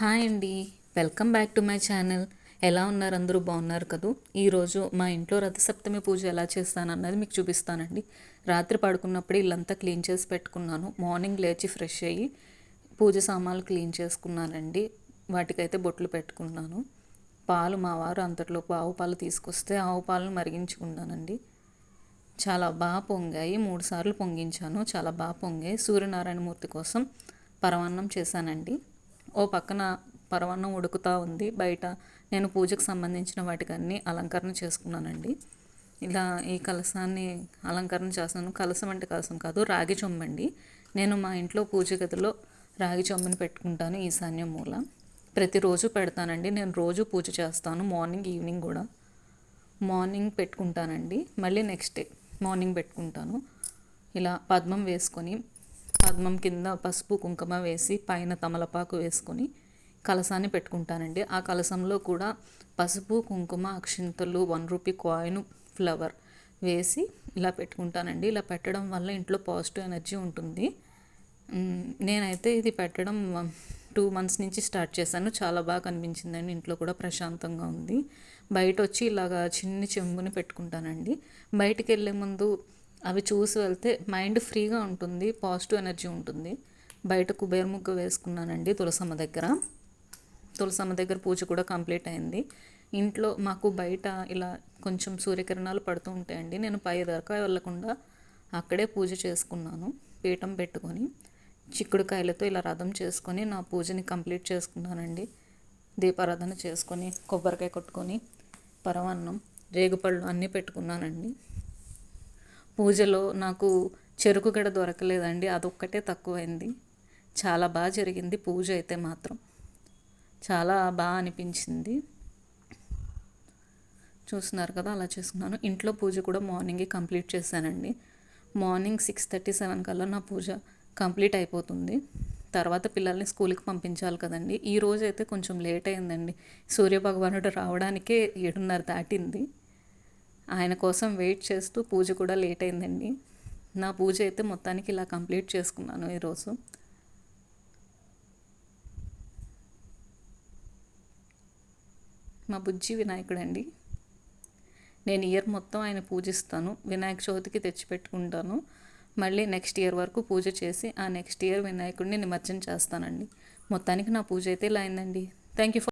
Hi అండి, welcome back to my channel. ఎలా ఉన్నారు? అందరూ బాగున్నారు కదూ. ఈరోజు మా ఇంట్లో రథసప్తమి పూజ ఎలా చేస్తానన్నది మీకు చూపిస్తానండి. రాత్రి పడుకున్నప్పుడు ఇల్లంతా క్లీన్ చేసి పెట్టుకున్నాను. మార్నింగ్ లేచి ఫ్రెష్ అయ్యి పూజ సామాన్లు క్లీన్ చేసుకున్నానండి. వాటికైతే బొట్లు పెట్టుకున్నాను. పాలు మా వారు అంతట్లోపు ఆవు పాలు తీసుకొస్తే ఆవు పాలను మరిగించుకున్నానండి. చాలా బాగా పొంగాయి. 3 సార్లు పొంగించాను. చాలా బాగా పొంగాయి. సూర్యనారాయణమూర్తి కోసం పరమాన్నం చేశానండి. ఓ పక్కన పరమాన్నం ఉడుకుతూ ఉంది. బయట నేను పూజకు సంబంధించిన వాటికన్నీ అలంకరణ చేసుకున్నానండి. ఇలా ఈ కలశాన్ని అలంకరణ చేస్తున్నాను. కలశం అంటే కలశం కాదు, రాగి చెంబండి. నేను మా ఇంట్లో పూజ గదిలో రాగి చెంబుని పెట్టుకుంటాను, ఈశాన్య మూల. ప్రతిరోజు పెడతానండి. నేను రోజు పూజ చేస్తాను, మార్నింగ్ ఈవినింగ్ కూడా. మార్నింగ్ పెట్టుకుంటానండి, మళ్ళీ నెక్స్ట్ డే మార్నింగ్ పెట్టుకుంటాను. ఇలా పద్మం వేసుకొని, పద్మం కింద పసుపు కుంకుమ వేసి పైన తమలపాకు వేసుకొని కలశాన్ని పెట్టుకుంటానండి. ఆ కలశంలో కూడా పసుపు కుంకుమ అక్షింతలు 1 రూపీ కాయిన్ ఫ్లవర్ వేసి ఇలా పెట్టుకుంటానండి. ఇలా పెట్టడం వల్ల ఇంట్లో పాజిటివ్ ఎనర్జీ ఉంటుంది. నేనైతే ఇది పెట్టడం 2 months నుంచి స్టార్ట్ చేశాను. చాలా బాగా కనిపించిందండి. ఇంట్లో కూడా ప్రశాంతంగా ఉంది. బయట వచ్చి ఇలాగా చిన్ని చెంబుని పెట్టుకుంటానండి. బయటికి వెళ్ళే ముందు అవి చూసి వెళ్తే మైండ్ ఫ్రీగా ఉంటుంది, పాజిటివ్ ఎనర్జీ ఉంటుంది. బయట కుబేర ముగ్గు వేసుకున్నానండి తులసమ్మ దగ్గర. తులసమ్మ దగ్గర పూజ కూడా కంప్లీట్ అయింది. ఇంట్లో మాకు బయట ఇలా కొంచెం సూర్యకిరణాలు పడుతూ ఉంటాయండి. నేను పై దాకా వెళ్ళకుండా అక్కడే పూజ చేసుకున్నాను. పీఠం పెట్టుకొని చిక్కుడుకాయలతో ఇలా రథం చేసుకొని నా పూజని కంప్లీట్ చేసుకున్నానండి. దీపారాధన చేసుకొని కొబ్బరికాయ కొట్టుకొని పరమాన్నం రేగుపళ్ళు అన్నీ పెట్టుకున్నానండి. పూజలో నాకు చెరుకు గడ దొరకలేదండి, అదొక్కటే తక్కువైంది. చాలా బాగా జరిగింది పూజ అయితే మాత్రం. చాలా బాగా అనిపించింది. చూస్తున్నారు కదా, అలా చేసుకున్నాను. ఇంట్లో పూజ కూడా మార్నింగే కంప్లీట్ చేశానండి. మార్నింగ్ 6:37 కల్లా నా పూజ కంప్లీట్ అయిపోతుంది. తర్వాత పిల్లల్ని స్కూల్కి పంపించాలి కదండి. ఈ రోజు అయితే కొంచెం లేట్ అయిందండి. సూర్యభగవానుడు రావడానికే 7:30 దాటింది. ఆయన కోసం వెయిట్ చేస్తూ పూజ కూడా లేట్ అయిందండి. నా పూజ అయితే మొత్తానికి ఇలా కంప్లీట్ చేసుకున్నాను ఈరోజు. మా బుజ్జి వినాయకుడండి. నేను ఇయర్ మొత్తం ఆయన పూజిస్తాను. వినాయక చవితికి తెచ్చిపెట్టుకుంటాను. మళ్ళీ నెక్స్ట్ ఇయర్ వరకు పూజ చేసి ఆ నెక్స్ట్ ఇయర్ వినాయకుడిని నిమజ్జనం చేస్తానండి. మొత్తానికి నా పూజ అయితే ఇలా అయిందండి. Thank you.